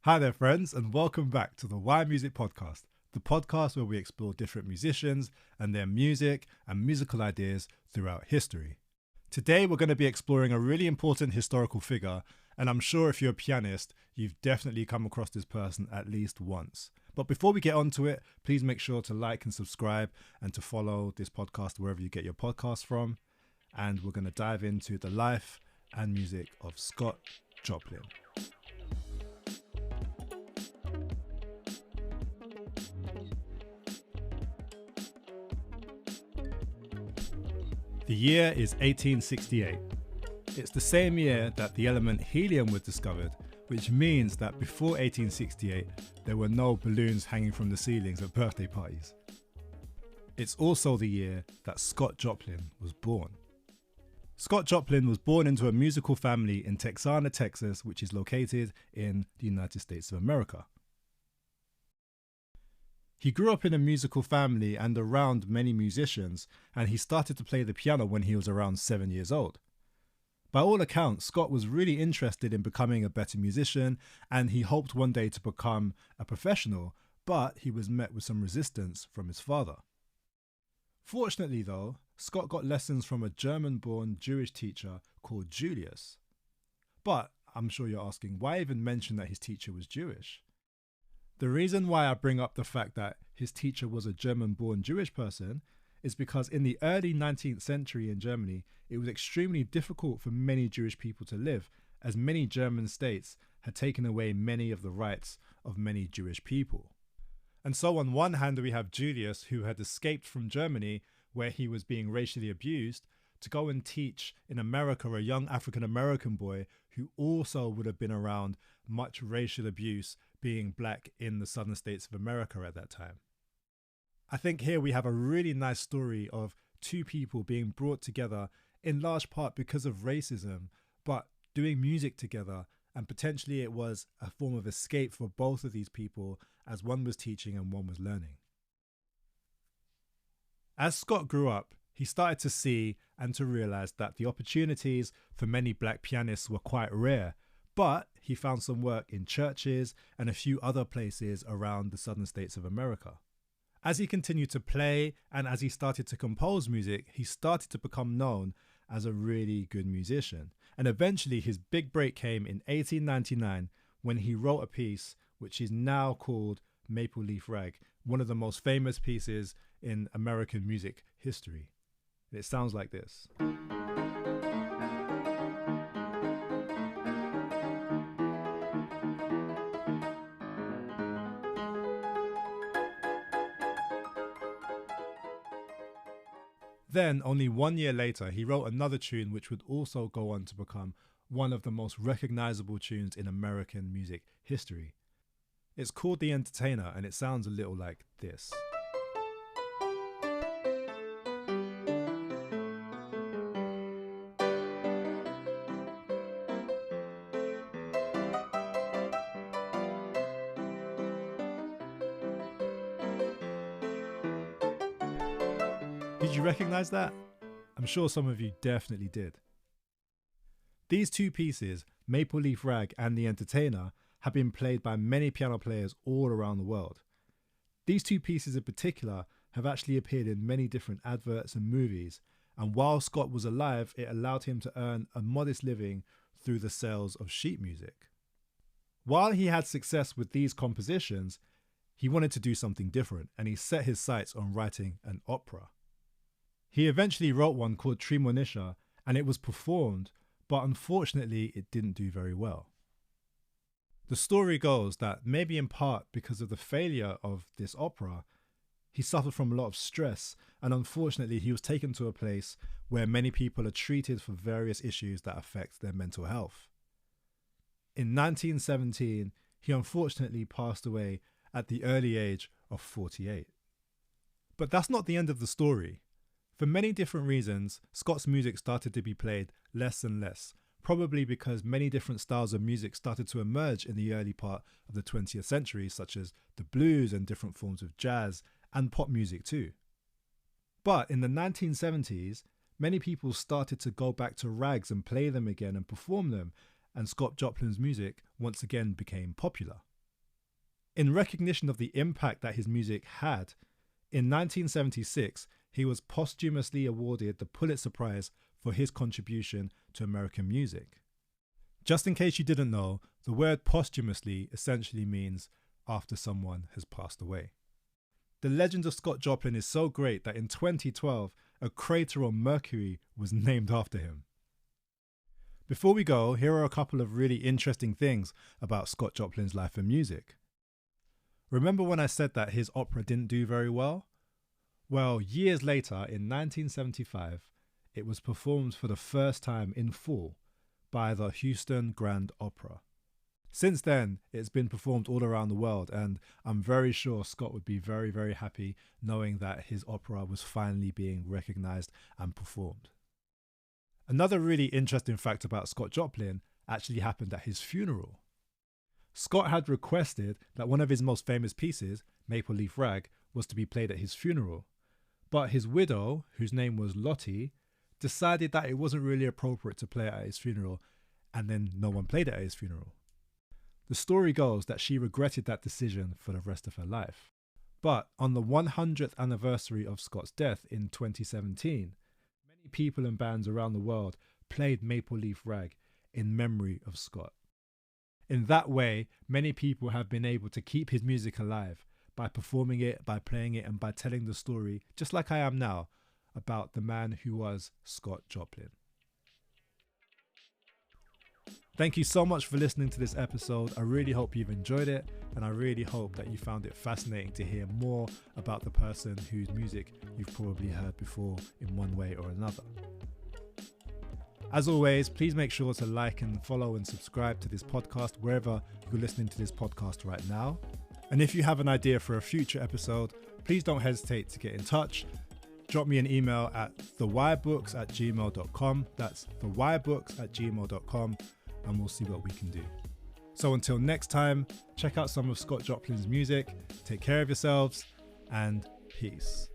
Hi there, friends, and welcome back to the Why Music Podcast, the podcast where we explore different musicians and their music and musical ideas throughout history. Today, we're going to be exploring a really important historical figure, and I'm sure if you're a pianist, you've definitely come across this person at least once. But before we get onto it, please make sure to like and subscribe and to follow this podcast wherever you get your podcasts from. And we're going to dive into the life and music of Scott Joplin. The year is 1868. It's the same year that the element helium was discovered, which means that before 1868, there were no balloons hanging from the ceilings at birthday parties. It's also the year that Scott Joplin was born. Scott Joplin was born into a musical family in Texarkana, Texas, which is located in the United States of America. He grew up in a musical family and around many musicians, and he started to play the piano when he was around 7 years old. By all accounts, Scott was really interested in becoming a better musician, and he hoped one day to become a professional, but he was met with some resistance from his father. Fortunately though, Scott got lessons from a German-born Jewish teacher called Julius. But I'm sure you're asking, why even mention that his teacher was Jewish? The reason why I bring up the fact that his teacher was a German-born Jewish person is because in the early 19th century in Germany, it was extremely difficult for many Jewish people to live, as many German states had taken away many of the rights of many Jewish people. And so on one hand, we have Julius, who had escaped from Germany, where he was being racially abused, to go and teach in America a young African-American boy who also would have been around much racial abuse, being black in the southern states of America at that time. I think here we have a really nice story of two people being brought together in large part because of racism, but doing music together, and potentially it was a form of escape for both of these people as one was teaching and one was learning. As Scott grew up, he started to see and to realize that the opportunities for many black pianists were quite rare, but he found some work in churches and a few other places around the southern states of America. As he continued to play and as he started to compose music, he started to become known as a really good musician. And eventually his big break came in 1899 when he wrote a piece which is now called Maple Leaf Rag, one of the most famous pieces in American music history. And it sounds like this. Then, only 1 year later, he wrote another tune which would also go on to become one of the most recognizable tunes in American music history. It's called The Entertainer, and it sounds a little like this. Did you recognize that? I'm sure some of you definitely did. These two pieces, Maple Leaf Rag and The Entertainer, have been played by many piano players all around the world. These two pieces in particular have actually appeared in many different adverts and movies, and while Scott was alive, it allowed him to earn a modest living through the sales of sheet music. While he had success with these compositions, he wanted to do something different, and he set his sights on writing an opera. He eventually wrote one called Tremonisha, and it was performed, but unfortunately it didn't do very well. The story goes that maybe in part because of the failure of this opera, he suffered from a lot of stress, and unfortunately he was taken to a place where many people are treated for various issues that affect their mental health. In 1917, he unfortunately passed away at the early age of 48. But that's not the end of the story. For many different reasons, Scott's music started to be played less and less, probably because many different styles of music started to emerge in the early part of the 20th century, such as the blues and different forms of jazz and pop music too. But in the 1970s, many people started to go back to rags and play them again and perform them, and Scott Joplin's music once again became popular. In recognition of the impact that his music had, in 1976, he was posthumously awarded the Pulitzer Prize for his contribution to American music. Just in case you didn't know, the word posthumously essentially means after someone has passed away. The legend of Scott Joplin is so great that in 2012, a crater on Mercury was named after him. Before we go, here are a couple of really interesting things about Scott Joplin's life and music. Remember when I said that his opera didn't do very well? Well, years later, in 1975, it was performed for the first time in full by the Houston Grand Opera. Since then, it's been performed all around the world, and I'm very sure Scott would be very, very happy knowing that his opera was finally being recognised and performed. Another really interesting fact about Scott Joplin actually happened at his funeral. Scott had requested that one of his most famous pieces, Maple Leaf Rag, was to be played at his funeral. But his widow, whose name was Lottie, decided that it wasn't really appropriate to play it at his funeral, and then no one played it at his funeral. The story goes that she regretted that decision for the rest of her life. But on the 100th anniversary of Scott's death in 2017, many people and bands around the world played Maple Leaf Rag in memory of Scott. In that way, many people have been able to keep his music alive by performing it, by playing it, and by telling the story, just like I am now, about the man who was Scott Joplin. Thank you so much for listening to this episode. I really hope you've enjoyed it, and I really hope that you found it fascinating to hear more about the person whose music you've probably heard before in one way or another. As always, please make sure to like and follow and subscribe to this podcast wherever you're listening to this podcast right now. And if you have an idea for a future episode, please don't hesitate to get in touch. Drop me an email at thewirebooks@gmail.com. That's thewirebooks@gmail.com, and we'll see what we can do. So until next time, check out some of Scott Joplin's music, take care of yourselves, and peace.